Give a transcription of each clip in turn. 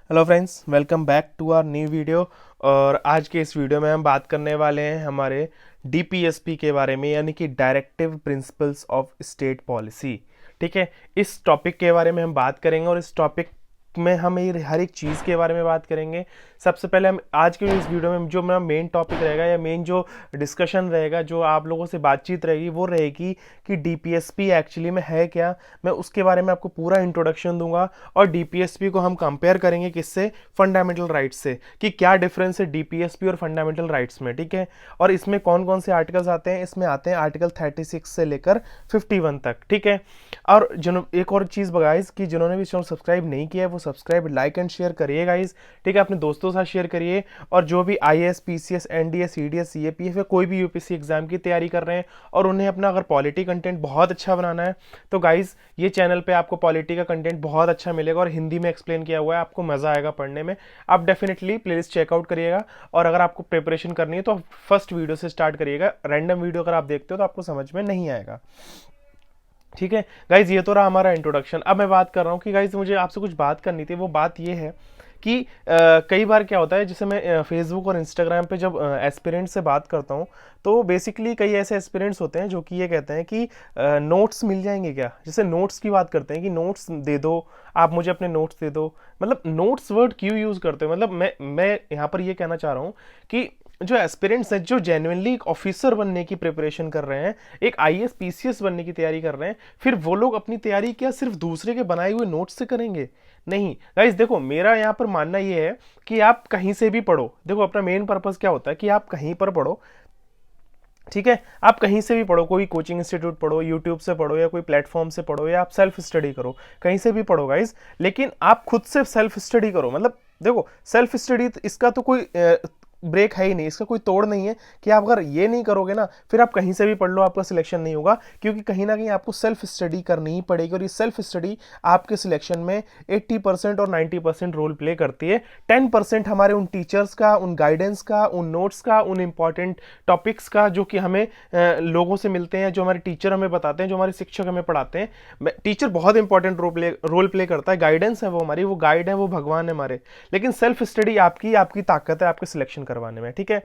Hello friends, welcome back to our new video. और आज के इस वीडियो में हम बात करने वाले हैं हमारे डीपीएसपी के बारे में, यानी कि directive principles of state policy. ठीक है, इस टॉपिक के बारे में हम बात करेंगे और इस टॉपिक में हम ये हर एक चीज़ के बारे में बात करेंगे। सबसे पहले हम आज के इस वीडियो में जो मेरा मेन टॉपिक रहेगा या मेन जो डिस्कशन रहेगा, जो आप लोगों से बातचीत रहेगी, वो रहेगी कि डीपीएसपी एक्चुअली में है क्या। मैं उसके बारे में आपको पूरा इंट्रोडक्शन दूंगा और डीपीएसपी को हम कंपेयर करेंगे किससे, फंडामेंटल राइट्स से, कि क्या डिफरेंस है डीपीएसपी और फंडामेंटल राइट्स में। ठीक है, और इसमें कौन कौन से आर्टिकल्स आते हैं, इसमें आते हैं आर्टिकल 36 से लेकर 51 तक। ठीक है, और एक और चीज़ गाइस कि जिन्होंने भी चैनल सब्सक्राइब नहीं किया है वो सब्सक्राइब, लाइक एंड शेयर करिए गाइस। ठीक है, अपने दोस्तों के साथ शेयर करिए। और जो भी IAS, PCS, NDA, CDS, CAPF या कोई भी यूपीएससी एग्जाम की तैयारी कर रहे हैं और उन्हें अपना अगर पॉलिटी कंटेंट बहुत अच्छा बनाना है तो गाइस ये चैनल पे आपको पॉलिटी का कंटेंट बहुत अच्छा मिलेगा और हिंदी में एक्सप्लेन किया हुआ है, आपको मजा आएगा पढ़ने में। आप डेफिनेटली प्लेलिस्ट चेकआउट करिएगा और अगर आपको प्रिपरेशन करनी है तो फर्स्ट वीडियो से स्टार्ट करिएगा। रैंडम वीडियो अगर आप देखते हो तो आपको समझ में नहीं आएगा। ठीक है गाइज, ये तो रहा हमारा इंट्रोडक्शन। अब मैं बात कर रहा हूँ कि गाइज मुझे आपसे कुछ बात करनी थी। वो बात ये है कि कई बार क्या होता है, जैसे मैं फेसबुक और इंस्टाग्राम पे जब एस्पिरेंट से बात करता हूँ तो बेसिकली कई ऐसे एस्पिरेंट्स होते हैं जो कि ये कहते हैं कि नोट्स मिल जाएंगे क्या। जैसे नोट्स की बात करते हैं कि नोट्स दे दो, आप मुझे अपने नोट्स दे दो। मतलब नोट्स वर्ड क्यों यूज़ करते हो? मतलब मैं यहाँ पर ये कहना चाह रहा हूँ कि जो एस्पिरेंट्स हैं, जो जेन्युइनली एक ऑफिसर बनने की प्रिपरेशन कर रहे हैं, एक आईएएस पीसीएस बनने की तैयारी कर रहे हैं, फिर वो लोग अपनी तैयारी क्या सिर्फ दूसरे के बनाए हुए नोट्स से करेंगे? नहीं गाइस, देखो मेरा यहाँ पर मानना ये है कि आप कहीं से भी पढ़ो। देखो अपना मेन पर्पस क्या होता है कि आप कहीं पर पढ़ो। ठीक है, आप कहीं से भी पढ़ो, कोई कोचिंग इंस्टीट्यूट पढ़ो, यूट्यूब से पढ़ो या कोई प्लेटफॉर्म से पढ़ो या आप सेल्फ स्टडी करो, कहीं से भी पढ़ो गाइज, लेकिन आप खुद से सेल्फ स्टडी करो। मतलब देखो सेल्फ स्टडी इसका तो कोई ब्रेक है ही नहीं, इसका कोई तोड़ नहीं है कि आप अगर ये नहीं करोगे ना फिर आप कहीं से भी पढ़ लो, आपका सिलेक्शन नहीं होगा। क्योंकि कहीं ना कहीं आपको सेल्फ स्टडी करनी ही पड़ेगी और ये सेल्फ स्टडी आपके सिलेक्शन में 80% और 90% रोल प्ले करती है। 10% हमारे उन टीचर्स का, उन गाइडेंस का, उन नोट्स का, उन इंपॉर्टेंट टॉपिक्स का जो कि हमें लोगों से मिलते हैं, जो हमारे टीचर हमें बताते हैं, जो हमारे शिक्षक हमें पढ़ाते हैं। टीचर बहुत इंपॉर्टेंट रोल प्ले करता है, गाइडेंस है वो हमारी, वो गाइड है, वो भगवान है हमारे। लेकिन सेल्फ स्टडी आपकी ताकत है आपके सिलेक्शन करवाने में। ठीक है,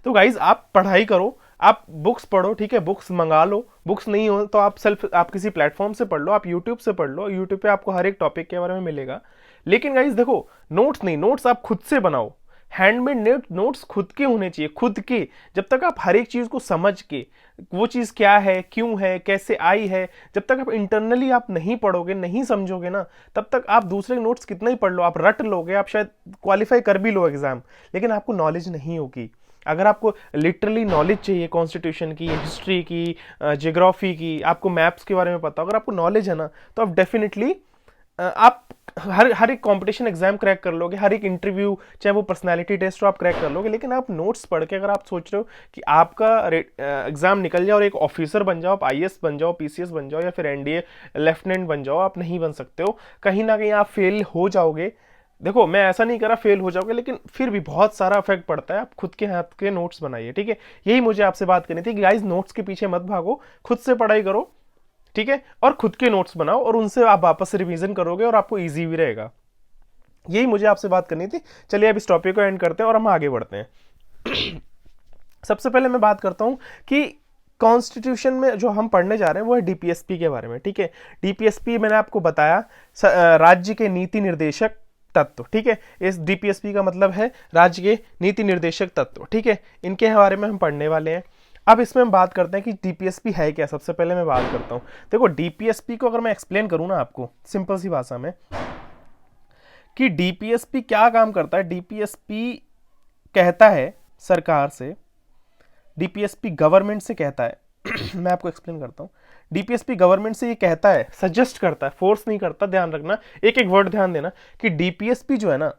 तो गाइज आप पढ़ाई करो, आप बुक्स पढ़ो। ठीक है, बुक्स मंगा लो, बुक्स नहीं हो तो आप किसी प्लेटफॉर्म से पढ़ लो, आप यूट्यूब से पढ़ लो, यूट्यूब पे आपको हर एक टॉपिक के बारे में मिलेगा। लेकिन गाइज देखो, नोट्स नहीं, नोट्स आप खुद से बनाओ। हैंडमेड नोट्स खुद के होने चाहिए, खुद के। जब तक आप हर एक चीज को समझ के, वो चीज क्या है, क्यों है, कैसे आई है, जब तक आप इंटरनली आप नहीं पढ़ोगे, नहीं समझोगे ना, तब तक आप दूसरे नोट्स कितना ही पढ़ लो, आप रट लोगे, आप शायद क्वालिफाई कर भी लो एग्जाम, लेकिन आपको नॉलेज नहीं होगी। अगर आपको लिटरली नॉलेज चाहिए कॉन्स्टिट्यूशन की, हिस्ट्री की, जियोग्राफी की, आपको मैप्स के बारे में पता, अगर आपको नॉलेज है ना तो आप डेफिनेटली आप हर एक कंपटीशन एग्जाम क्रैक कर लोगे, हर एक इंटरव्यू, चाहे वो पर्सनालिटी टेस्ट हो, आप क्रैक कर लोगे। लेकिन आप नोट्स पढ़ के अगर आप सोच रहे हो कि आपका एग्जाम निकल जाए और एक ऑफिसर बन जाओ, आप आईएएस बन जाओ, पीसीएस बन जाओ या फिर एनडीए लेफ्टिनेंट बन जाओ, आप नहीं बन सकते हो। कहीं ना कहीं आप फेल हो जाओगे। देखो मैं ऐसा नहीं करा फेल हो जाओगे, लेकिन फिर भी बहुत सारा इफेक्ट पड़ता है। आप खुद के हाथ के नोट्स बनाइए। ठीक है, यही मुझे आपसे बात करनी थी कि गाइस नोट्स के पीछे मत भागो, खुद से पढ़ाई करो। ठीक है, और खुद के नोट्स बनाओ और उनसे आप वापस से रिवीजन करोगे और आपको इजी भी रहेगा। यही मुझे आपसे बात करनी थी। चलिए अब इस टॉपिक को एंड करते हैं और हम आगे बढ़ते हैं। सबसे पहले मैं बात करता हूं कि कॉन्स्टिट्यूशन में जो हम पढ़ने जा रहे हैं वो है डीपीएसपी के बारे में। ठीक है, डीपीएसपी मैंने आपको बताया राज्य के नीति निर्देशक तत्व। ठीक है, इस डीपीएसपी का मतलब है राज्य के नीति निर्देशक तत्व। ठीक है, इनके बारे में हम पढ़ने वाले हैं। अब इसमें हम बात करते हैं कि डीपीएसपी है क्या। सबसे पहले मैं बात करता हूं, देखो डीपीएसपी को अगर मैं एक्सप्लेन करूं ना आपको सिंपल सी भाषा में कि डीपीएसपी क्या काम करता है। डीपीएसपी कहता है सरकार से, डीपीएसपी गवर्नमेंट से कहता है मैं आपको एक्सप्लेन करता हूं। डीपीएसपी गवर्नमेंट से ये कहता है, सजेस्ट करता है, फोर्स नहीं करता। ध्यान रखना, एक एक वर्ड ध्यान देना कि डीपीएसपी जो है ना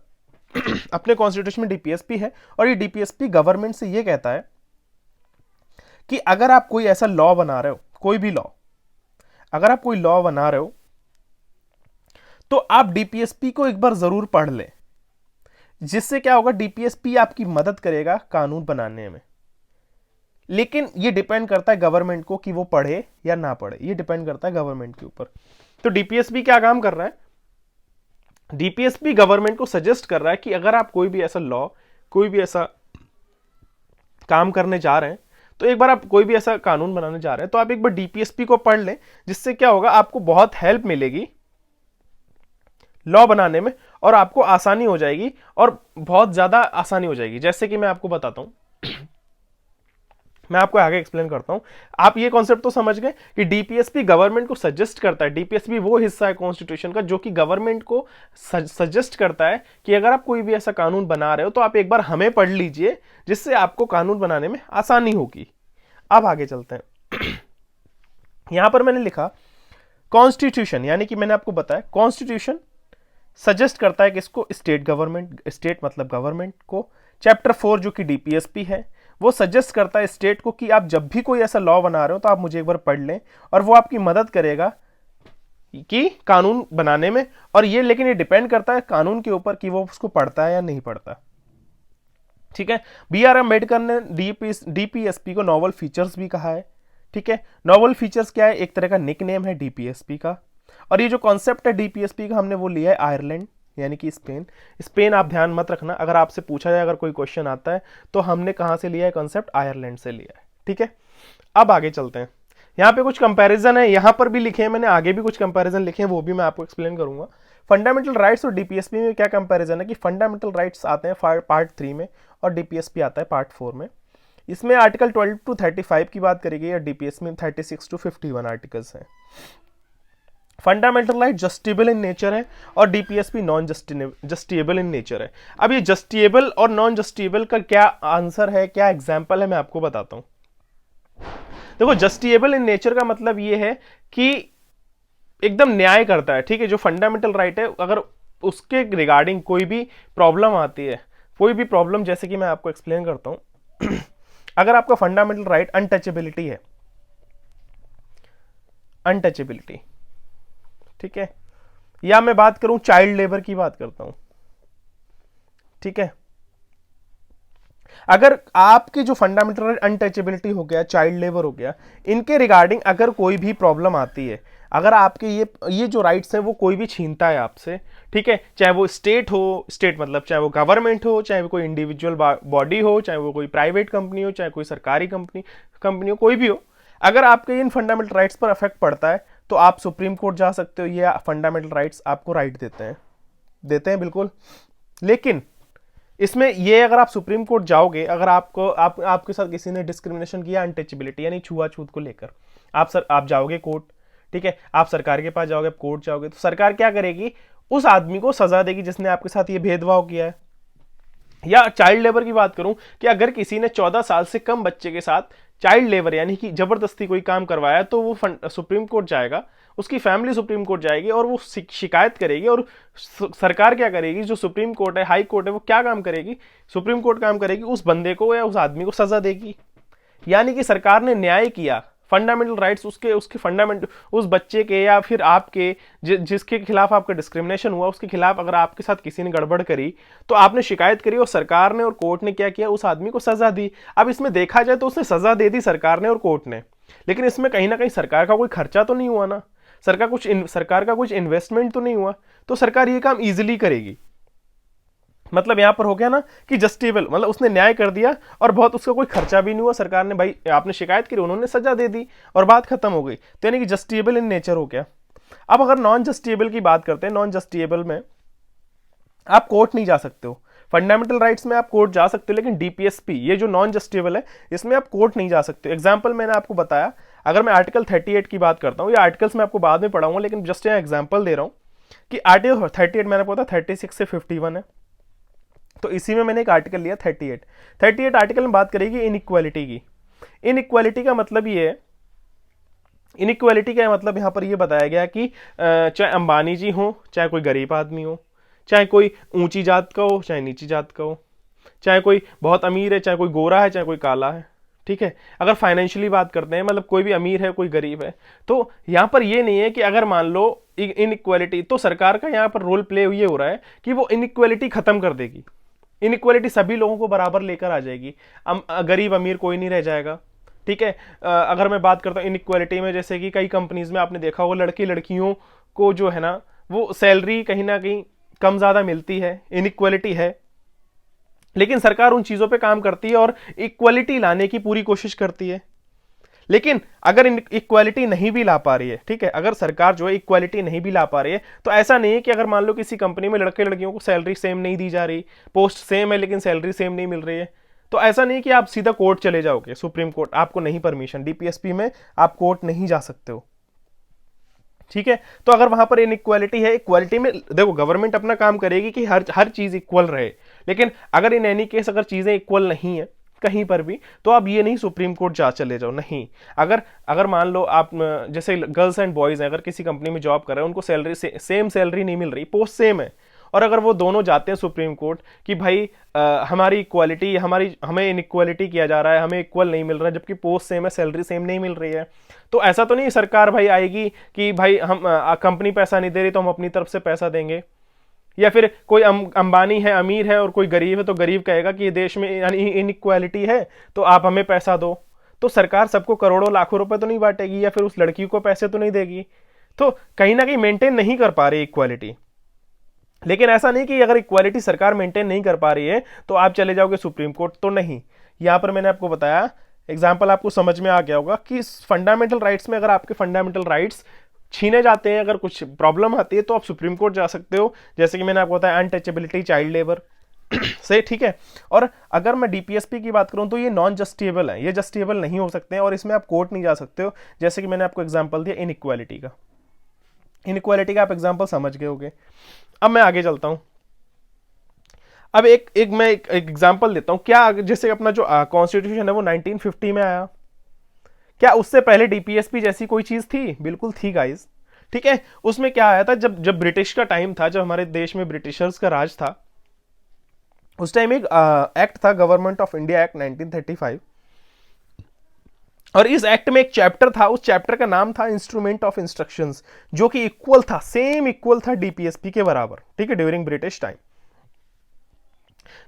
अपने कॉन्स्टिट्यूशन में डीपीएसपी है और ये डीपीएसपी गवर्नमेंट से ये कहता है कि अगर आप कोई ऐसा लॉ बना रहे हो, कोई भी लॉ, अगर आप कोई लॉ बना रहे हो तो आप डीपीएसपी को एक बार जरूर पढ़ ले। जिससे क्या होगा, डीपीएसपी आपकी मदद करेगा कानून बनाने में। लेकिन ये डिपेंड करता है गवर्नमेंट को कि वो पढ़े या ना पढ़े, ये डिपेंड करता है गवर्नमेंट के ऊपर। तो डीपीएसपी क्या काम कर रहा है, डीपीएसपी गवर्नमेंट को सजेस्ट कर रहा है कि अगर आप कोई भी ऐसा लॉ, कोई भी ऐसा काम करने जा रहे हैं, तो एक बार आप कोई भी ऐसा कानून बनाने जा रहे हैं तो आप एक बार डीपीएसपी को पढ़ लें, जिससे क्या होगा, आपको बहुत हेल्प मिलेगी लॉ बनाने में और आपको आसानी हो जाएगी और बहुत ज्यादा आसानी हो जाएगी। जैसे कि मैं आपको बताता हूं, मैं आपको आगे एक्सप्लेन करता हूं। आप ये कॉन्सेप्ट तो समझ गए कि डीपीएसपी गवर्नमेंट को सजेस्ट करता है। डीपीएसपी वो हिस्सा है कॉन्स्टिट्यूशन का जो कि गवर्नमेंट को सजेस्ट करता है कि अगर आप कोई भी ऐसा कानून बना रहे हो तो आप एक बार हमें पढ़ लीजिए, जिससे आपको कानून बनाने में आसानी होगी। अब आगे चलते हैं। यहां पर मैंने लिखा कॉन्स्टिट्यूशन, यानी कि मैंने आपको बताया कॉन्स्टिट्यूशन सजेस्ट करता है कि इसको स्टेट गवर्नमेंट, स्टेट मतलब गवर्नमेंट को। चैप्टर 4 जो कि डीपीएसपी है वो सजेस्ट करता है स्टेट को कि आप जब भी कोई ऐसा लॉ बना रहे हो तो आप मुझे एक बार पढ़ लें, और वो आपकी मदद करेगा कि कानून बनाने में। और ये लेकिन ये डिपेंड करता है कानून के ऊपर कि वो उसको पढ़ता है या नहीं पढ़ता। ठीक है, बी आर अम्बेडकर ने डीपीएसपी को नॉवल फीचर्स भी कहा है। ठीक है, नॉवल फीचर्स क्या है, एक तरह का निक नेम है डीपीएसपी का। और ये जो कॉन्सेप्ट है डीपीएसपी का हमने वो लिया है आयरलैंड, यानी कि स्पेन। स्पेन आप ध्यान मत रखना, अगर आपसे पूछा जाए, अगर कोई क्वेश्चन आता है तो हमने कहां से लिया है कॉन्सेप्ट, आयरलैंड से लिया है। ठीक है, अब आगे चलते हैं। यहाँ पे कुछ कंपैरिजन है, यहां पर भी लिखे हैं मैंने, आगे भी कुछ कंपैरिजन लिखे हैं, वो भी मैं आपको एक्सप्लेन करूंगा। फंडामेंटल राइट्स और डीपीएसपी में क्या कंपैरिजन है कि फंडामेंटल राइट्स आते हैं पार्ट 3 में और डीपीएसपी आता है पार्ट 4 में। इसमें आर्टिकल 12 to 35 की बात करेगी और डीपीएसपी में 36 to 51 आर्टिकल्स हैं। फंडामेंटल राइट जस्टिएबल इन नेचर है और डीपीएसपी नॉन जस्टिएबल इन नेचर है। अब ये जस्टिएबल और नॉन जस्टिएबल का क्या आंसर है, क्या एग्जाम्पल है, मैं आपको बताता हूं। देखो, जस्टिएबल इन नेचर का मतलब ये है कि एकदम न्याय करता है। ठीक है, जो फंडामेंटल राइट है, अगर उसके रिगार्डिंग कोई भी प्रॉब्लम आती है, कोई भी प्रॉब्लम, जैसे कि मैं आपको एक्सप्लेन करता हूं। अगर आपका फंडामेंटल राइट अनटचेबिलिटी है, अनटचेबिलिटी, ठीक है, या मैं बात करूं चाइल्ड लेबर की बात करता हूं। ठीक है, अगर आपके जो फंडामेंटल राइट अनटचेबिलिटी हो गया, चाइल्ड लेबर हो गया, इनके रिगार्डिंग अगर कोई भी प्रॉब्लम आती है, अगर आपके ये जो राइट्स हैं वो कोई भी छीनता है आपसे, ठीक है, चाहे वो स्टेट हो, स्टेट मतलब चाहे वो गवर्नमेंट हो, चाहे वो कोई इंडिविजुअल बॉडी हो, चाहे वो कोई प्राइवेट कंपनी हो, चाहे कोई सरकारी कंपनी हो, कोई भी हो, अगर आपके इन फंडामेंटल राइट्स पर अफेक्ट पड़ता है तो आप सुप्रीम कोर्ट जा सकते हो। ये फंडामेंटल राइट्स आपको राइट देते हैं बिल्कुल। लेकिन इसमें ये, अगर आप सुप्रीम कोर्ट जाओगे, अगर आपके साथ किसी ने डिस्क्रिमिनेशन किया, अनटचेबिलिटी यानी छुआछूत को लेकर, आप जाओगे कोर्ट, ठीक है, आप सरकार के पास जाओगे, आप कोर्ट जाओगे, तो सरकार क्या करेगी, उस आदमी को सजा देगी जिसने आपके साथ ये भेदभाव किया है। या चाइल्ड लेबर की बात करूं कि अगर किसी ने 14 साल से कम बच्चे के साथ चाइल्ड लेबर यानी कि जबरदस्ती कोई काम करवाया, तो वो सुप्रीम कोर्ट जाएगा, उसकी फैमिली सुप्रीम कोर्ट जाएगी और वो शिकायत करेगी। और सरकार क्या करेगी, जो सुप्रीम कोर्ट है, हाई कोर्ट है, वो क्या काम करेगी, सुप्रीम कोर्ट काम करेगी, उस बंदे को या उस आदमी को सजा देगी। यानी कि सरकार ने न्याय किया। फंडामेंटल राइट्स उसके फंडामेंटल, उस बच्चे के या फिर आपके जिसके खिलाफ आपका डिस्क्रिमिनेशन हुआ, उसके खिलाफ अगर आपके साथ किसी ने गड़बड़ करी तो आपने शिकायत करी और सरकार ने और कोर्ट ने क्या किया, उस आदमी को सजा दी। अब इसमें देखा जाए तो उसने सजा दे दी सरकार ने और कोर्ट ने, लेकिन इसमें कहीं ना कहीं सरकार का कोई खर्चा तो नहीं हुआ ना, सरकार का कुछ इन्वेस्टमेंट तो नहीं हुआ, तो सरकार ये काम इजीली करेगी। मतलब यहां पर हो गया ना कि जस्टिएबल, मतलब उसने न्याय कर दिया और बहुत उसका कोई खर्चा भी नहीं हुआ, सरकार ने, भाई आपने शिकायत की, उन्होंने सजा दे दी और बात खत्म हो गई। तो यानी कि जस्टिएबल इन नेचर हो गया। अब अगर नॉन जस्टिएबल की बात करते हैं, नॉन जस्टिएबल में आप कोर्ट नहीं जा सकते हो। फंडामेंटल राइट्स में आप कोर्ट जा सकते हो, लेकिन डीपीएसपी ये जो नॉन जस्टिएबल है, इसमें आप कोर्ट नहीं जा सकते। एग्जाम्पल मैंने आपको बताया, अगर मैं आर्टिकल 38 की बात करता हूँ, या आर्टिकल्स मैं आपको बाद में पढ़ाऊंगा, लेकिन जस्ट यहाँ एग्जाम्पल दे रहा हूँ कि आर्टिकल 38 मैंने आपको बताया 36 से 51 है, तो इसी में मैंने एक आर्टिकल लिया 38 आर्टिकल में बात करेगी इनइक्वालिटी की। इनइक्वालिटी का मतलब ये है, इनइक्वालिटी का मतलब यहां पर ये बताया गया कि चाहे अंबानी जी हो, चाहे कोई गरीब आदमी हो, चाहे कोई ऊंची जात का हो, चाहे नीची जात का हो, चाहे कोई बहुत अमीर है, चाहे कोई गोरा है, चाहे कोई काला है, ठीक है, अगर फाइनेंशियली बात करते हैं, मतलब कोई भी अमीर है, कोई गरीब है, तो यहां पर ये नहीं है कि अगर मान लो इनइक्वालिटी, तो सरकार का यहां पर रोल प्ले ये हो रहा है कि वो इनइक्वालिटी खत्म कर देगी। इनइक्वालिटी सभी लोगों को बराबर लेकर आ जाएगी, गरीब अमीर कोई नहीं रह जाएगा। ठीक है, अगर मैं बात करता हूँ इनइक्वालिटी में, जैसे कि कई कंपनीज में आपने देखा होगा लड़के लड़कियों को जो है ना, वो सैलरी कहीं ना कहीं कम ज़्यादा मिलती है, इनइक्वालिटी है, लेकिन सरकार उन चीज़ों पे काम करती है और इक्वालिटी लाने की पूरी कोशिश करती है। लेकिन अगर इक्वालिटी नहीं भी ला पा रही है, ठीक है, अगर सरकार जो है इक्वालिटी नहीं भी ला पा रही है, तो ऐसा नहीं है कि अगर मान लो किसी कंपनी में लड़के लड़कियों को सैलरी सेम नहीं दी जा रही, पोस्ट सेम है लेकिन सैलरी सेम नहीं मिल रही है, तो ऐसा नहीं कि आप सीधा कोर्ट चले जाओगे, सुप्रीम कोर्ट, आपको नहीं परमिशन, डीपीएसपी में आप कोर्ट नहीं जा सकते हो, ठीक है। तो अगर वहां पर इनइक्वालिटी है, इक्वालिटी में देखो गवर्नमेंट अपना काम करेगी कि हर चीज इक्वल रहे, लेकिन अगर इन एनी केस अगर चीजें इक्वल नहीं है कहीं पर भी, तो आप ये नहीं सुप्रीम कोर्ट जा चले जाओ, नहीं। अगर अगर मान लो आप जैसे गर्ल्स एंड बॉयज हैं, अगर किसी कंपनी में जॉब कर रहे हैं, उनको सैलरी सेम सैलरी नहीं मिल रही, पोस्ट सेम है, और अगर वो दोनों जाते हैं सुप्रीम कोर्ट कि भाई हमारी इक्वालिटी, हमें इनइक्वालिटी किया जा रहा है, हमें इक्वल नहीं मिल रहा है, जबकि पोस्ट सेम है, सैलरी सेम नहीं मिल रही है, तो ऐसा तो नहीं सरकार भाई आएगी कि भाई हम कंपनी पैसा नहीं दे रही तो हम अपनी तरफ से पैसा देंगे, या फिर कोई अंबानी है अमीर है और कोई गरीब है, तो गरीब कहेगा कि देश में इनइक्वालिटी है तो आप हमें पैसा दो, तो सरकार सबको करोड़ों लाखों रुपए तो नहीं बांटेगी, या फिर उस लड़की को पैसे तो नहीं देगी, तो कहीं ना कहीं मेंटेन नहीं कर पा रही इक्वालिटी। लेकिन ऐसा नहीं कि अगर इक्वालिटी सरकार मेंटेन नहीं कर पा रही है तो आप चले जाओगे सुप्रीम कोर्ट, तो नहीं। यहां पर मैंने आपको बताया, एग्जाम्पल आपको समझ में आ गया होगा कि फंडामेंटल राइट्स में अगर आपके फंडामेंटल राइट्स छीने जाते हैं, अगर कुछ प्रॉब्लम आती है, तो आप सुप्रीम कोर्ट जा सकते हो, जैसे कि मैंने आपको बताया अनटचेबिलिटी, चाइल्ड लेबर से, ठीक है। और अगर मैं डीपीएसपी की बात करूं तो ये नॉन जस्टिएबल है, ये जस्टिएबल नहीं हो सकते हैं और इसमें आप कोर्ट नहीं जा सकते हो, जैसे कि मैंने आपको एग्जाम्पल दिया इनइक्वालिटी का। इनइक्वालिटी का आप एग्जाम्पल समझ गए होगे। अब मैं आगे चलता हूं। अब मैं एक एग्जाम्पल देता हूं। क्या जैसे अपना जो कॉन्स्टिट्यूशन है वो 1950 में आया, क्या उससे पहले डीपीएसपी जैसी कोई चीज थी? बिल्कुल थी गाइस, ठीक है। उसमें क्या आया था, जब ब्रिटिश का टाइम था, जब हमारे देश में ब्रिटिशर्स का राज था, उस टाइम एक एक्ट था, गवर्नमेंट ऑफ इंडिया एक्ट 1935, और इस एक्ट में एक चैप्टर था, उस चैप्टर का नाम था इंस्ट्रूमेंट ऑफ इंस्ट्रक्शंस, जो कि इक्वल था, सेम इक्वल था डीपीएसपी के बराबर, ठीक है, ड्यूरिंग ब्रिटिश टाइम।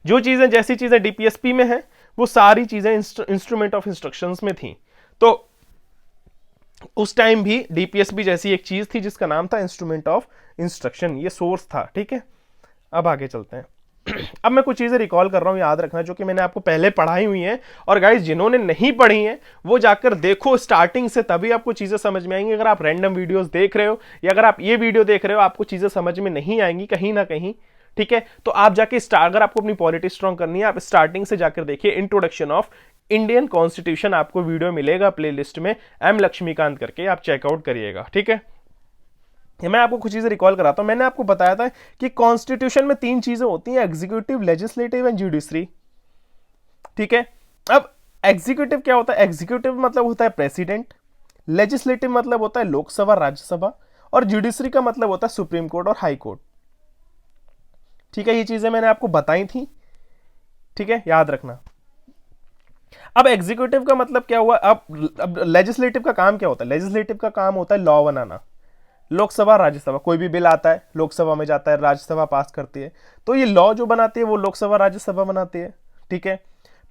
जो चीजें, जैसी चीजें डीपीएसपी में है, वो सारी चीजें इंस्ट्रूमेंट ऑफ इंस्ट्रक्शंस में थी। तो उस टाइम भी डीपीएसपी जैसी एक चीज थी जिसका नाम था इंस्ट्रूमेंट ऑफ इंस्ट्रक्शन, ये सोर्स था, ठीक है। अब आगे चलते हैं। अब मैं कुछ चीजें रिकॉल कर रहा हूं, याद रखना, जो कि मैंने आपको पहले पढ़ाई हुई हैं, और गाइस जिन्होंने नहीं पढ़ी हैं वो जाकर देखो स्टार्टिंग से, तभी आपको चीजें समझ में आएंगी। अगर आप रैंडम वीडियोस देख रहे हो या अगर आप ये वीडियो देख रहे हो, आपको चीजें समझ में नहीं आएंगी कहीं ना कहीं, ठीक है। तो आप जाके अगर आपको अपनी पॉलिटी स्ट्रॉन्ग करनी है, आप स्टार्टिंग से जाकर देखिए इंट्रोडक्शन ऑफ इंडियन कॉन्स्टिट्यूशन, आपको वीडियो मिलेगा प्लेलिस्ट में, एम लक्ष्मीकांत करके, आप चेकआउट करिएगा, ठीक है। मैं आपको कुछ चीजें रिकॉल कराता हूं। मैंने आपको बताया था कि कॉन्स्टिट्यूशन में 3 चीजें होती हैं, एग्जीक्यूटिव, लेजिस्लेटिव एंड जुडिशरी, ठीक है। अब एग्जीक्यूटिव क्या होता है? एग्जीक्यूटिव मतलब होता है प्रेसिडेंट, लेजिस्लेटिव मतलब होता है लोकसभा राज्यसभा, और जुडिशरी का मतलब होता है सुप्रीम कोर्ट और हाई कोर्ट, ठीक है। ये चीजें मैंने आपको बताई थी, ठीक है, याद रखना। अब एग्जीक्यूटिव का मतलब क्या हुआ? अब लेजिस्लेटिव का काम क्या होता है? लेजिस्लेटिव का काम होता है लॉ बनाना, लोकसभा राज्यसभा, कोई भी बिल आता है लोकसभा में जाता है, राज्यसभा पास करती है, तो ये लॉ जो बनाती है वो लोकसभा राज्यसभा बनाती है, ठीक है।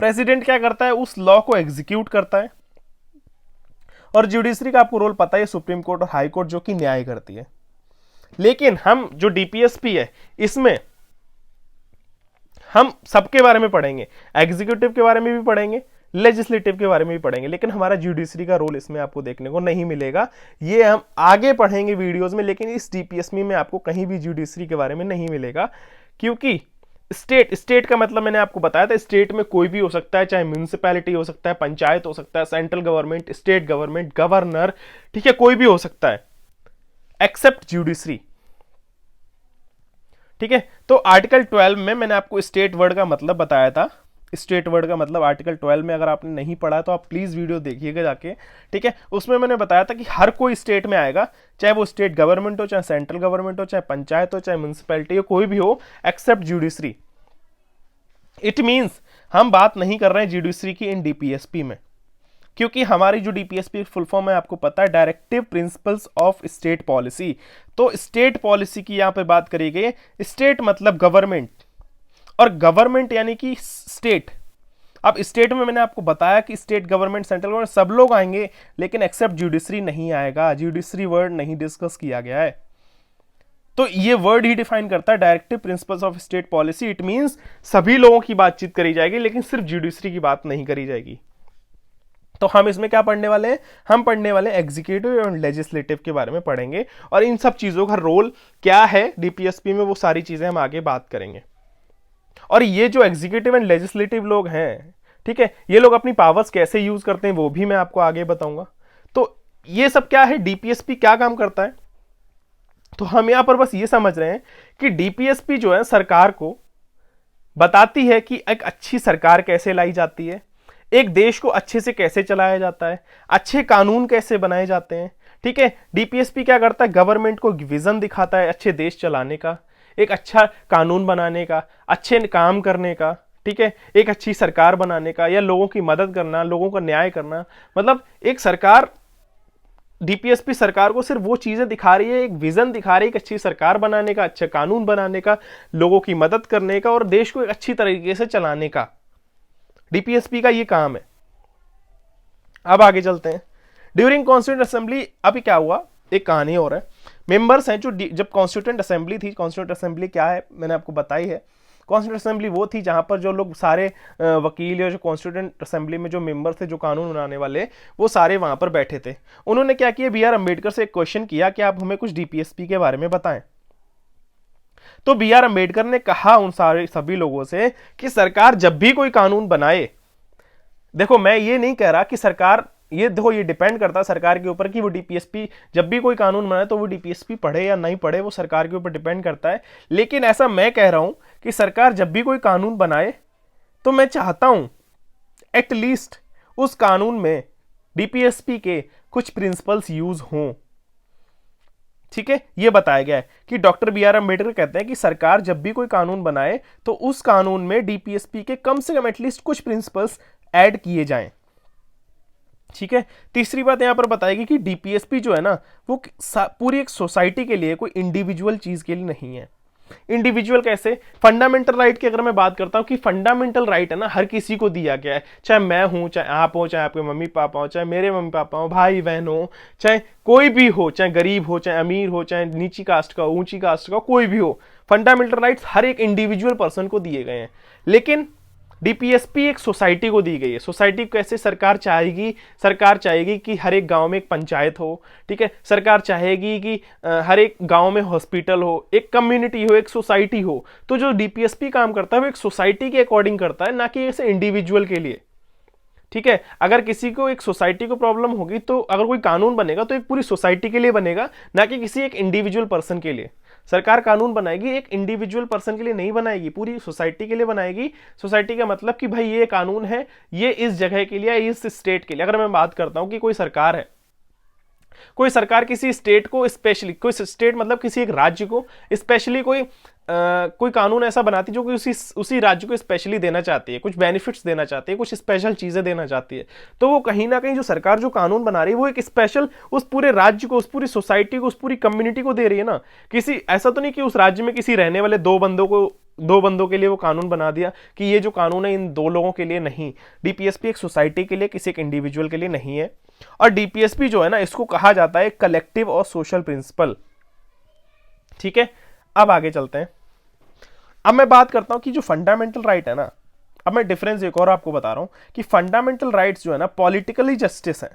प्रेसिडेंट क्या करता है? उस लॉ को एग्जीक्यूट करता है, और जुडिशरी का आपको रोल पता है, सुप्रीम कोर्ट और हाई कोर्ट, जो कि न्याय करती है। लेकिन हम जो डीपीएसपी है, इसमें हम सबके बारे में पढ़ेंगे, एग्जीक्यूटिव के बारे में भी पढ़ेंगे, लेजिस्लेटिव के बारे में भी पढ़ेंगे, लेकिन हमारा जुडिशरी का रोल इसमें आपको देखने को नहीं मिलेगा। ये हम आगे पढ़ेंगे वीडियोस में, लेकिन इस डीपीएसपी में आपको कहीं भी जुडिशरी के बारे में नहीं मिलेगा, क्योंकि स्टेट का मतलब मैंने आपको बताया था, स्टेट में कोई भी हो सकता है, चाहे म्यूनिसिपैलिटी हो सकता है, पंचायत हो सकता है, central government, state government, governor, ठीक है, कोई भी हो सकता है एक्सेप्ट जुडिशरी, ठीक है। तो आर्टिकल 12 में मैंने आपको स्टेट वर्ड का मतलब बताया था। स्टेट वर्ड का मतलब आर्टिकल 12 में अगर आपने नहीं पढ़ा तो आप प्लीज वीडियो देखिएगा जाके, ठीक है। उसमें मैंने बताया था कि हर कोई स्टेट में आएगा, चाहे वो स्टेट गवर्नमेंट हो, चाहे सेंट्रल गवर्नमेंट हो, चाहे पंचायत हो, चाहे म्यूनिसिपैलिटी हो, कोई भी हो, एक्सेप्ट जुडिशरी। इट मीन्स हम बात नहीं कर रहे हैं जुडिशरी की इन डीपीएसपी में, क्योंकि हमारी जो डीपीएसपी फुल फॉर्म है आपको पता है, directive principles of state policy. तो स्टेट पॉलिसी की यहां पे बात करी गई। स्टेट मतलब गवर्नमेंट, और गवर्नमेंट यानी कि स्टेट। अब स्टेट में मैंने आपको बताया कि स्टेट गवर्नमेंट, सेंट्रल गवर्नमेंट सब लोग आएंगे, लेकिन एक्सेप्ट जुडिशरी नहीं आएगा, जुडिशरी वर्ड नहीं डिस्कस किया गया है, तो ये वर्ड ही डिफाइन करता है directive principles of state policy. It means सभी लोगों की बातचीत करी जाएगी, लेकिन सिर्फ जुडिशरी की बात नहीं करी जाएगी। तो हम इसमें क्या पढ़ने वाले हैं, हम पढ़ने वाले एग्जीक्यूटिव और लेजिस्लेटिव के बारे में पढ़ेंगे, और इन सब चीजों का रोल क्या है डीपीएसपी में, वो सारी चीजें हम आगे बात करेंगे। और ये जो एग्जीक्यूटिव एंड लेजिस्लेटिव लोग हैं, ठीक है, ये लोग अपनी पावर्स कैसे यूज करते हैं वो भी मैं आपको आगे बताऊंगा। तो ये सब क्या है, डीपीएसपी क्या काम करता है, तो हम यहां पर बस ये समझ रहे हैं कि डीपीएसपी जो है सरकार को बताती है कि एक अच्छी सरकार कैसे लाई जाती है, एक देश को अच्छे से कैसे चलाया जाता है, अच्छे कानून कैसे बनाए जाते हैं। ठीक है, डीपीएसपी क्या करता है, गवर्नमेंट को विजन दिखाता है अच्छे देश चलाने का, एक अच्छा कानून बनाने का, अच्छे काम करने का, ठीक है, एक अच्छी सरकार बनाने का, या लोगों की मदद करना, लोगों का न्याय करना। मतलब एक सरकार, डीपीएसपी सरकार को सिर्फ वो चीजें दिखा रही है, एक विजन दिखा रही है, एक अच्छी सरकार बनाने का, अच्छा कानून बनाने का, लोगों की मदद करने का, और देश को एक अच्छी तरीके से चलाने का। डीपीएसपी का ये काम है। अब आगे चलते हैं। ड्यूरिंग कॉन्स्टिट्यूंट असेंबली, अभी क्या हुआ, एक कहानी और है। मेंबर्स हैं जो जब कॉन्स्टिट्यूंट असेंबली थी, कॉन्स्टिट्यूंट असेंबली क्या है मैंने आपको बताई है। कॉन्स्टिट्यूंट असेंबली वो थी जहां पर जो लोग सारे वकील या जो कॉन्स्टिट्यूंट असेंबली में जो मेंबर थे, जो कानून बनाने वाले, वो सारे वहां पर बैठे थे। उन्होंने क्या किया, बी आर अम्बेडकर से एक क्वेश्चन किया कि आप हमें कुछ डीपीएसपी के बारे में बताएं। तो बी आर अम्बेडकर ने कहा उन सारे सभी लोगों से कि सरकार जब भी कोई कानून बनाए, देखो मैं ये नहीं कह रहा कि सरकार, ये देखो ये डिपेंड करता है सरकार के ऊपर कि वो डीपीएसपी जब भी कोई कानून बनाए तो वो डीपीएसपी पढ़े या नहीं पढ़े, वो सरकार के ऊपर डिपेंड करता है। लेकिन ऐसा मैं कह रहा हूं कि सरकार जब भी कोई कानून बनाए तो मैं चाहता हूं एटलीस्ट उस कानून में डीपीएसपी के कुछ प्रिंसिपल्स यूज हों। ठीक है, यह बताया गया है कि डॉक्टर बी आर अम्बेडकर कहते हैं कि सरकार जब भी कोई कानून बनाए तो उस कानून में डीपीएसपी के कम से कम एटलीस्ट कुछ प्रिंसिपल्स ऐड किए जाएं। ठीक है, तीसरी बात यहां पर बताएगी कि डीपीएसपी जो है ना, वो पूरी एक सोसाइटी के लिए, कोई इंडिविजुअल चीज के लिए नहीं है। इंडिविजुअल कैसे, फंडामेंटल राइट की अगर मैं बात करता हूं कि फंडामेंटल राइट है ना, हर किसी को दिया गया है, चाहे मैं हूं, चाहे आप हो, चाहे आपके मम्मी पापा हो, चाहे मेरे मम्मी पापा हो, भाई बहन हो, चाहे कोई भी हो, चाहे गरीब हो, चाहे अमीर हो, चाहे नीची कास्ट का, ऊंची कास्ट का, कोई भी हो, फंडामेंटल राइट्स हर एक इंडिविजुअल पर्सन को दिए गए हैं। लेकिन डीपीएसपी एक सोसाइटी को दी गई है। सोसाइटी को कैसे, सरकार चाहेगी कि हर एक गांव में एक पंचायत हो, ठीक है, सरकार चाहेगी कि हर एक गांव में हॉस्पिटल हो, एक कम्युनिटी हो, एक सोसाइटी हो। तो जो डीपीएसपी काम करता है वो एक सोसाइटी के अकॉर्डिंग करता है, ना कि ऐसे इंडिविजुअल के लिए। ठीक है, अगर किसी को एक सोसाइटी को प्रॉब्लम होगी तो अगर कोई कानून बनेगा तो एक पूरी सोसाइटी के लिए बनेगा, ना कि किसी एक इंडिविजुअल पर्सन के लिए। सरकार कानून बनाएगी एक इंडिविजुअल पर्सन के लिए नहीं बनाएगी, पूरी सोसाइटी के लिए बनाएगी। सोसाइटी का मतलब कि भाई ये कानून है, ये इस जगह के लिए, इस स्टेट के लिए। अगर मैं बात करता हूं कि कोई सरकार है, कोई सरकार किसी स्टेट को स्पेशली, कोई स्टेट मतलब किसी एक राज्य को स्पेशली कोई कानून ऐसा बनाती है जो कि उसी राज्य को स्पेशली देना चाहती है, कुछ बेनिफिट्स देना चाहती है, कुछ स्पेशल चीजें देना चाहती है, तो वो कहीं ना कहीं जो सरकार जो कानून बना रही है वो एक स्पेशल उस पूरे राज्य को, उस पूरी सोसाइटी को, उस पूरी कम्युनिटी को दे रही है ना। किसी ऐसा तो नहीं कि उस राज्य में किसी रहने वाले दो बंदों के लिए वो कानून बना दिया कि ये जो कानून है इन दो लोगों के लिए नहीं। डीपीएसपी एक सोसाइटी के लिए, किसी एक इंडिविजुअल के लिए नहीं है। और डीपीएसपी जो है ना, इसको कहा जाता है कलेक्टिव और सोशल प्रिंसिपल। ठीक है, अब आगे चलते हैं। अब मैं बात करता हूं कि जो फंडामेंटल राइट है ना, अब मैं डिफरेंस एक और आपको बता रहा हूं कि फंडामेंटल राइट्स जो है ना पॉलिटिकली जस्टिस है।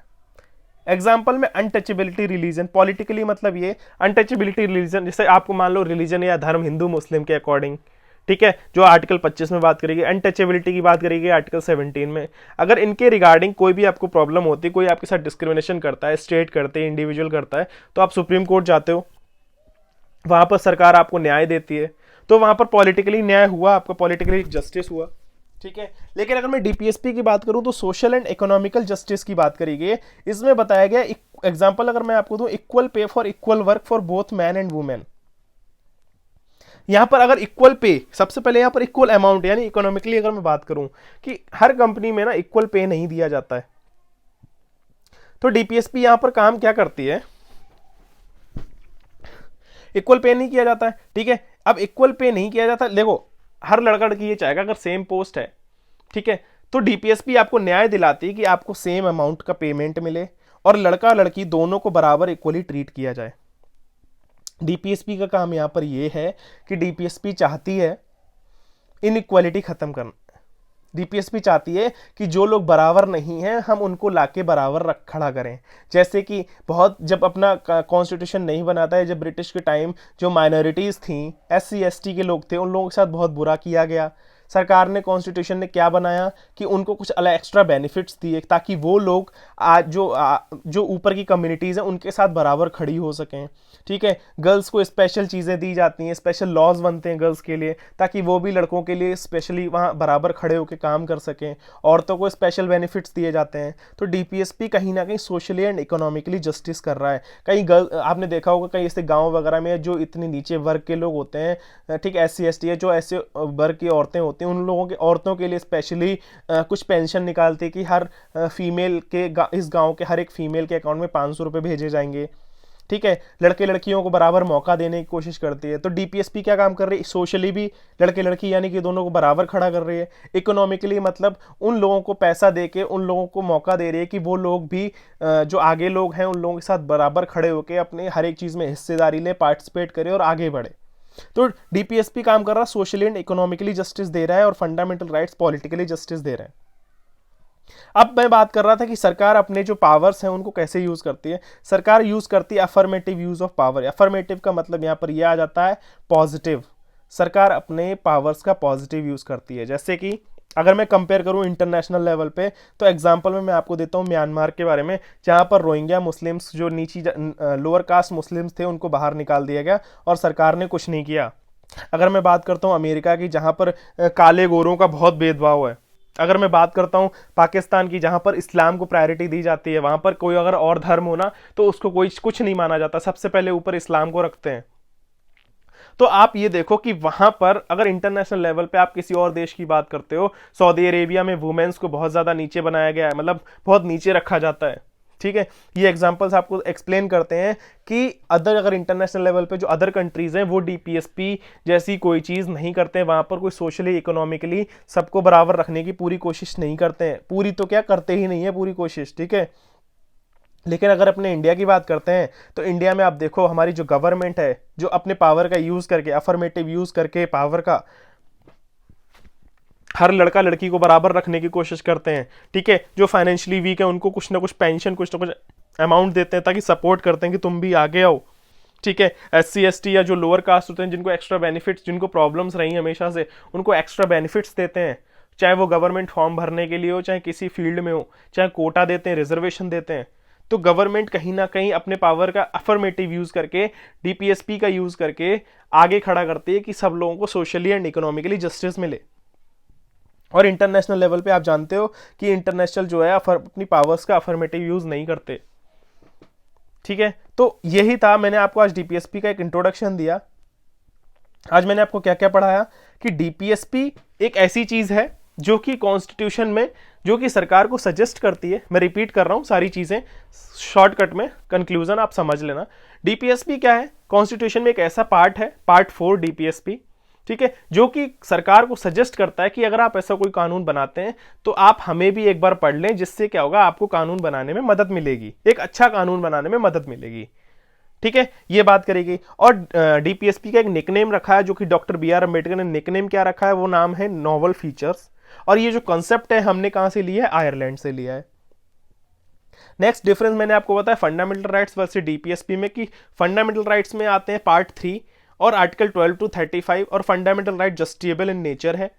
एग्जाम्पल में अनटचेबिलिटी रिलीजन, पॉलिटिकली मतलब ये अनटचेबिलिटी रिलीजन, जैसे आपको मान लो रिलीजन या धर्म हिंदू मुस्लिम के अकॉर्डिंग, ठीक है, जो आर्टिकल 25 में बात करेगी, अनटचेबिलिटी की बात करेगी आर्टिकल 17 में। अगर इनके रिगार्डिंग कोई भी आपको प्रॉब्लम होती है, कोई आपके साथ डिस्क्रिमिनेशन करता है, स्टेट करते हैं, इंडिविजुअल करता है, तो आप सुप्रीम कोर्ट जाते हो, वहां पर सरकार आपको न्याय देती है, तो वहां पर पॉलिटिकली न्याय हुआ, आपका पॉलिटिकली जस्टिस हुआ। ठीक है, लेकिन अगर मैं डीपीएसपी की बात करूं तो सोशल एंड इकोनॉमिकल जस्टिस की बात करी गई है। इसमें बताया गया, एग्जांपल अगर मैं आपको दूं, equal pay for equal work for both man and women. यहां पर अगर इक्वल पे, सबसे पहले यहां पर इक्वल अमाउंट, यानी इकोनॉमिकली अगर मैं बात करूं कि हर कंपनी में ना इक्वल पे नहीं दिया जाता है, तो डीपीएसपी यहां पर काम क्या करती है, इक्वल पे नहीं किया जाता है। ठीक है, अब इक्वल पे नहीं किया जाता, देखो हर लड़का लड़की ये चाहेगा अगर सेम पोस्ट है, ठीक है, तो डीपीएसपी आपको न्याय दिलाती है कि आपको सेम अमाउंट का पेमेंट मिले और लड़का लड़की दोनों को बराबर इक्वली ट्रीट किया जाए। डीपीएसपी का काम यहाँ पर ये है कि डीपीएसपी चाहती है इनइक्वालिटी खत्म करना। डीपीएसपी चाहती है कि जो लोग बराबर नहीं हैं हम उनको लाके बराबर रख खड़ा करें। जैसे कि बहुत जब अपना कॉन्स्टिट्यूशन नहीं बनाता है, जब ब्रिटिश के टाइम जो माइनॉरिटीज़ थी, एससी एसटी के लोग थे, उन लोगों के साथ बहुत बुरा किया गया। सरकार ने कॉन्स्टिट्यूशन ने क्या बनाया कि उनको कुछ अलग एक्स्ट्रा बेनिफिट्स दिए ताकि वो लोग आज जो ऊपर की कम्युनिटीज़ हैं उनके साथ बराबर खड़ी हो सकें। ठीक है, गर्ल्स को स्पेशल चीज़ें दी जाती हैं, स्पेशल लॉज बनते हैं गर्ल्स के लिए ताकि वो भी लड़कों के लिए स्पेशली वहाँ बराबर खड़े होकर काम कर सकें। औरतों को स्पेशल बेनिफिट्स दिए जाते हैं। तो डीपीएसपी कहीं ना कहीं सोशली एंड इकोनॉमिकली जस्टिस कर रहा है। कई गर्ल आपने देखा होगा कई ऐसे गाँव वगैरह में जो इतने नीचे वर्ग के लोग होते हैं, ठीक है, एससी एसटी है, जो ऐसे वर्ग की औरतें होती हैं, उन लोगों के औरतों के लिए स्पेशली कुछ पेंशन निकालती है कि हर फीमेल के इस गांव के हर एक फीमेल के अकाउंट में 500 रुपये भेजे जाएंगे। ठीक है, लड़के लड़कियों को बराबर मौका देने की कोशिश करती है। तो डीपीएसपी क्या काम कर रही है, सोशली भी लड़के लड़की यानी कि दोनों को बराबर खड़ा कर रही है। इकोनॉमिकली मतलब उन लोगों को पैसा दे के उन लोगों को मौका दे रही है कि वो लोग भी जो आगे लोग हैं उन लोगों के साथ बराबर खड़े होकर अपने हर एक चीज़ में हिस्सेदारी लें, पार्टिसिपेट करें और आगे बढ़े। तो डीपीएसपी काम कर रहा है सोशली एंड इकोनॉमिकली जस्टिस दे रहा है और फंडामेंटल राइट्स पॉलिटिकली जस्टिस दे रहा है। अब मैं बात कर रहा था कि सरकार अपने जो पावर्स हैं उनको कैसे यूज करती है। सरकार यूज करती है affirmative use of power. Affirmative का मतलब यहां पर यह आ जाता है पॉजिटिव। सरकार अपने पावर्स का पॉजिटिव यूज करती है। जैसे कि अगर मैं कंपेयर करूं इंटरनेशनल लेवल पे, तो एग्जांपल में मैं आपको देता हूं म्यांमार के बारे में, जहां पर रोहिंग्या मुस्लिम्स जो नीची लोअर कास्ट मुस्लिम्स थे उनको बाहर निकाल दिया गया और सरकार ने कुछ नहीं किया। अगर मैं बात करता हूं अमेरिका की, जहां पर काले गोरों का बहुत भेदभाव है। अगर मैं बात करता हूं पाकिस्तान की, जहां पर इस्लाम को प्रायोरिटी दी जाती है, वहां पर कोई अगर और धर्म हो ना तो उसको कोई कुछ नहीं माना जाता, सबसे पहले ऊपर इस्लाम को रखते हैं। तो आप ये देखो कि वहां पर अगर इंटरनेशनल लेवल पे आप किसी और देश की बात करते हो, सऊदी अरेबिया में वुमेन्स को बहुत ज़्यादा नीचे बनाया गया है, मतलब बहुत नीचे रखा जाता है। ठीक है, ये एग्जांपल्स आपको एक्सप्लेन करते हैं कि अगर इंटरनेशनल लेवल पे जो अदर कंट्रीज हैं वो डीपीएसपी जैसी कोई चीज़ नहीं करते हैं। वहाँ पर कोई सोशली इकोनॉमिकली सबको बराबर रखने की पूरी कोशिश नहीं करते हैं। पूरी तो क्या करते ही नहीं है पूरी कोशिश। ठीक है, लेकिन अगर अपने इंडिया की बात करते हैं तो इंडिया में आप देखो हमारी जो गवर्नमेंट है, जो अपने पावर का यूज़ करके, अफर्मेटिव यूज़ करके पावर का, हर लड़का लड़की को बराबर रखने की कोशिश करते हैं। ठीक है, जो फाइनेंशियली वीक है उनको कुछ ना कुछ पेंशन, कुछ ना कुछ अमाउंट देते हैं ताकि सपोर्ट करते हैं कि तुम भी आगे आओ। ठीक है, एससी एसटी या जो लोअर कास्ट होते हैं जिनको एक्स्ट्रा बेनिफिट्स, जिनको प्रॉब्लम्स रही हमेशा से, उनको एक्स्ट्रा बेनिफिट्स देते हैं, चाहे वो गवर्नमेंट फॉर्म भरने के लिए हो, चाहे किसी फील्ड में हो, चाहे कोटा देते हैं, रिजर्वेशन देते हैं। तो गवर्नमेंट कहीं ना कहीं अपने पावर का अफर्मेटिव यूज करके, डीपीएसपी का यूज करके आगे खड़ा करती है कि सब लोगों को सोशली एंड इकोनॉमिकली जस्टिस मिले। और इंटरनेशनल लेवल पे आप जानते हो कि इंटरनेशनल जो है अपनी पावर्स का अफर्मेटिव यूज नहीं करते। ठीक है, तो यही था, मैंने आपको आज डीपीएसपी का एक इंट्रोडक्शन दिया। आज मैंने आपको क्या क्या पढ़ाया कि डीपीएसपी एक ऐसी चीज है जो कि कॉन्स्टिट्यूशन में, जो कि सरकार को सजेस्ट करती है। मैं रिपीट कर रहा हूं सारी चीजें शॉर्टकट में, कंक्लूजन आप समझ लेना। डीपीएसपी क्या है, कॉन्स्टिट्यूशन में एक ऐसा पार्ट है, पार्ट 4 डीपीएसपी, ठीक है, जो कि सरकार को सजेस्ट करता है कि अगर आप ऐसा कोई कानून बनाते हैं तो आप हमें भी एक बार पढ़ लें, जिससे क्या होगा आपको कानून बनाने में मदद मिलेगी, एक अच्छा कानून बनाने में मदद मिलेगी। ठीक है, ये बात करेगी। और डीपीएसपी का एक निकनेम रखा है जो कि डॉक्टर बी.आर. अम्बेडकर ने निकनेम क्या रखा है, वो नाम है नॉवल फीचर्स। और ये जो कॉन्सेप्ट है हमने कहां से लिया है, आयरलैंड से लिया है। नेक्स्ट डिफरेंस मैंने आपको बताया फंडामेंटल राइट्स वर्सेस डीपीएसपी में, कि फंडामेंटल राइट्स में आते हैं पार्ट 3 और आर्टिकल 12 to 35, और fundamental right justiciable in nature है,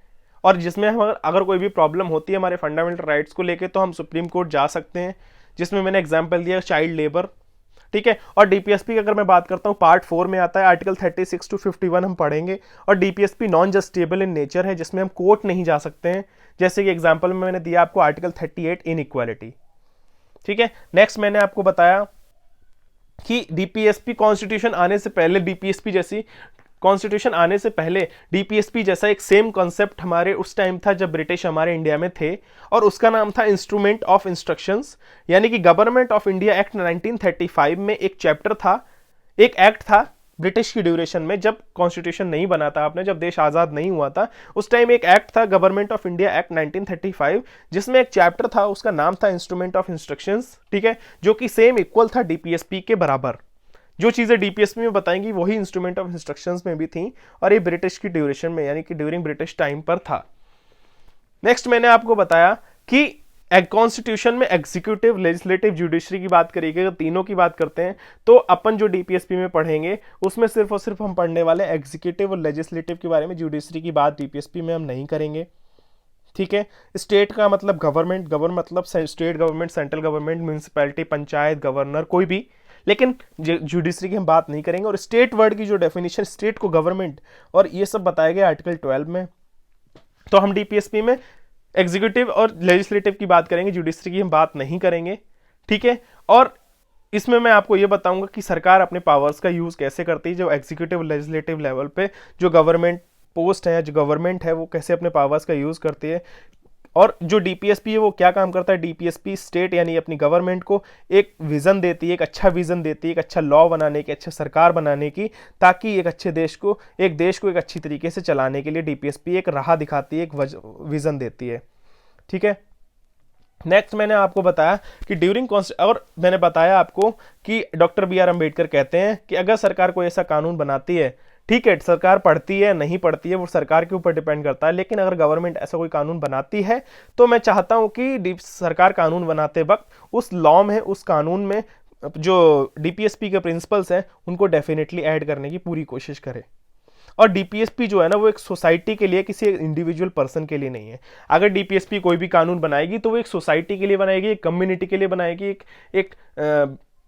और जिसमें हम अगर कोई भी प्रॉब्लम होती है हमारे फंडामेंटल राइट्स को लेके तो हम सुप्रीम कोर्ट जा सकते हैं, जिसमें मैंने एग्जांपल दिया चाइल्ड लेबर। ठीक है, और डीपीएसपी की अगर मैं बात करता हूं पार्ट 4 में आता है आर्टिकल 36 to 51 हम पढ़ेंगे। और DPSP non justiciable in nature है, जिसमें हम कोर्ट नहीं जा सकते हैं, जैसे कि एग्जांपल में मैंने दिया आपको आर्टिकल 38 इनइक्वालिटी। ठीक है, नेक्स्ट मैंने आपको बताया कि डीपीएसपी कॉन्स्टिट्यूशन आने से पहले, डीपीएसपी जैसी कॉन्स्टिट्यूशन आने से पहले डीपीएसपी जैसा एक सेम कॉन्सेप्ट हमारे उस टाइम था जब ब्रिटिश हमारे इंडिया में थे, और उसका नाम था इंस्ट्रूमेंट ऑफ इंस्ट्रक्शंस, यानी कि गवर्नमेंट ऑफ इंडिया एक्ट 1935 में एक चैप्टर था, एक एक्ट था ब्रिटिश की ड्यूरेशन में, जब कॉन्स्टिट्यूशन नहीं बना था आपने, जब देश आज़ाद नहीं हुआ था, उस टाइम एक एक्ट था गवर्नमेंट ऑफ इंडिया एक्ट 1935, जिसमें एक चैप्टर था, उसका नाम था इंस्ट्रूमेंट ऑफ इंस्ट्रक्शंस। ठीक है, जो कि सेम इक्वल था डीपीएसपी के बराबर, जो चीज़ें डीपीएसपी में बताएंगी वही इंस्ट्रूमेंट ऑफ इंस्ट्रक्शंस में भी थी, और ये ब्रिटिश की ड्यूरेशन में यानी कि ड्यूरिंग ब्रिटिश टाइम पर था। नेक्स्ट मैंने आपको बताया कि कॉन्स्टिट्यूशन में एग्जीक्यूटिव, लेजिस्लेटिव, जुडिशरी की बात करेंगे, अगर तीनों की बात करते हैं तो अपन जो डीपीएसपी में पढ़ेंगे उसमें सिर्फ और सिर्फ हम पढ़ने वाले एग्जीक्यूटिव और लेजिस्लेटिव के बारे में, जुडिशरी की बात डीपीएसपी में हम नहीं करेंगे। ठीक है। स्टेट का मतलब गवर्नमेंट, गवर्न मतलब state government, central government, municipality, panchayat, governor, कोई भी, लेकिन जुडिशरी की हम बात नहीं करेंगे। और स्टेट वर्ड की जो डेफिनेशन, स्टेट को गवर्नमेंट और ये सब बताया गया आर्टिकल 12 में। तो हम डीपीएसपी में एग्जीक्यूटिव और लेजिस्लेटिव की बात करेंगे, जुडिशरी की हम बात नहीं करेंगे। ठीक है। और इसमें मैं आपको ये बताऊंगा कि सरकार अपने पावर्स का यूज कैसे करती है, जो एग्जीक्यूटिव लेजिस्लेटिव लेवल पे जो गवर्नमेंट पोस्ट है, जो गवर्नमेंट है, वो कैसे अपने पावर्स का यूज करती है। और जो डीपीएसपी है वो क्या काम करता है, डीपीएसपी स्टेट यानी अपनी गवर्नमेंट को एक विजन देती है, एक अच्छा विजन देती है, एक अच्छा लॉ बनाने की, अच्छा सरकार बनाने की, ताकि एक अच्छे देश को एक अच्छी तरीके से चलाने के लिए डीपीएसपी एक राह दिखाती है, एक विजन देती है। ठीक है। नेक्स्ट मैंने आपको बताया कि और मैंने बताया आपको कि डॉक्टर बी आर अम्बेडकर कहते हैं कि अगर सरकार कोई ऐसा कानून बनाती है, ठीक है, सरकार पढ़ती है नहीं पढ़ती है वो सरकार के ऊपर डिपेंड करता है, लेकिन अगर गवर्नमेंट ऐसा कोई कानून बनाती है तो मैं चाहता हूं कि सरकार कानून बनाते वक्त उस लॉ में, उस कानून में जो डीपीएसपी के प्रिंसिपल्स हैं उनको डेफिनेटली ऐड करने की पूरी कोशिश करे। और डीपीएसपी जो है ना वो एक सोसाइटी के लिए, किसी इंडिविजुअल पर्सन के लिए नहीं है। अगर डीपीएसपी कोई भी कानून बनाएगी तो वो एक सोसाइटी के लिए बनाएगी, एक कम्युनिटी के लिए बनाएगी, एक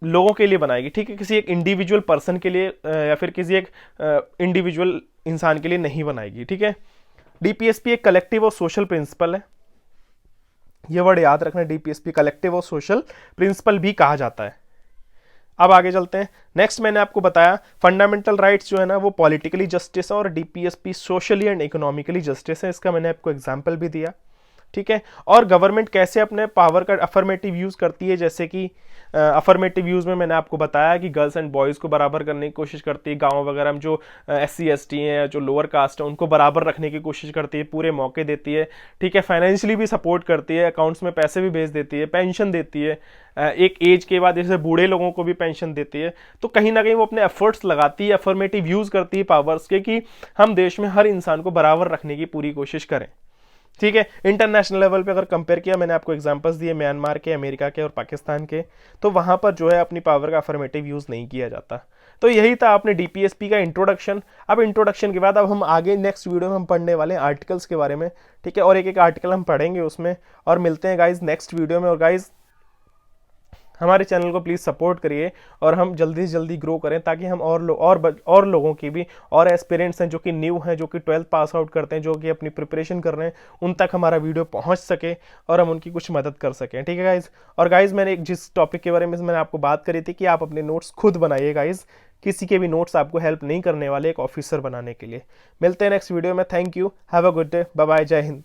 लोगों के लिए बनाएगी। ठीक है। किसी एक इंडिविजुअल पर्सन के लिए या फिर किसी एक इंडिविजुअल इंसान के लिए नहीं बनाएगी। ठीक है। डीपीएसपी एक कलेक्टिव और सोशल प्रिंसिपल है, ये वर्ड याद रखना, डीपीएसपी कलेक्टिव और सोशल प्रिंसिपल भी कहा जाता है। अब आगे चलते हैं। नेक्स्ट मैंने आपको बताया फंडामेंटल राइट्स जो है ना वो पॉलिटिकली जस्टिस है और DPSP socially and economically justice है, इसका मैंने आपको एग्जांपल भी दिया। ठीक है। और गवर्नमेंट कैसे अपने पावर का अफर्मेटिव यूज करती है, जैसे कि अफर्मेटिव यूज में मैंने आपको बताया कि गर्ल्स एंड बॉयज़ को बराबर करने की कोशिश करती है, गांव वगैरह में जो SC ST हैं, जो लोअर कास्ट है, उनको बराबर रखने की कोशिश करती है, पूरे मौके देती है। ठीक है। फाइनेंशियली भी सपोर्ट करती है, अकाउंट्स में पैसे भी भेज देती है, पेंशन देती है, एक एज के बाद जैसे बूढ़े लोगों को भी पेंशन देती है। तो कहीं ना कहीं वो अपने एफर्ट्स लगाती है, अफर्मेटिव यूज करती है पावर्स के, कि हम देश में हर इंसान को बराबर रखने की पूरी कोशिश करें। ठीक है। इंटरनेशनल लेवल पे अगर कंपेयर किया, मैंने आपको एग्जांपल्स दिए म्यांमार के, अमेरिका के और पाकिस्तान के, तो वहां पर जो है अपनी पावर का अफर्मेटिव यूज नहीं किया जाता। तो यही था आपने डीपीएसपी का इंट्रोडक्शन। अब इंट्रोडक्शन के बाद अब हम आगे नेक्स्ट वीडियो में हम पढ़ने वाले हैं आर्टिकल्स के बारे में। ठीक है। और एक एक आर्टिकल हम पढ़ेंगे उसमें, और मिलते हैं गाइज नेक्स्ट वीडियो में। और गाइज हमारे चैनल को प्लीज़ सपोर्ट करिए और हम जल्दी से जल्दी ग्रो करें, ताकि हम और लोगों की भी, और एस्पिरेंट्स हैं जो कि न्यू हैं, जो कि 12th पास आउट करते हैं, जो कि अपनी प्रिपरेशन कर रहे हैं, उन तक हमारा वीडियो पहुंच सके और हम उनकी कुछ मदद कर सकें। ठीक है गाइज़। और गाइज़ मैंने जिस टॉपिक के बारे में मैंने आपको बात करी थी कि आप अपने नोट्स खुद बनाइए गाइज़, किसी के भी नोट्स आपको हेल्प नहीं करने वाले एक ऑफिसर बनाने के लिए। मिलते हैं नेक्स्ट वीडियो में। Thank you, have a good day, bye bye, जय हिंद।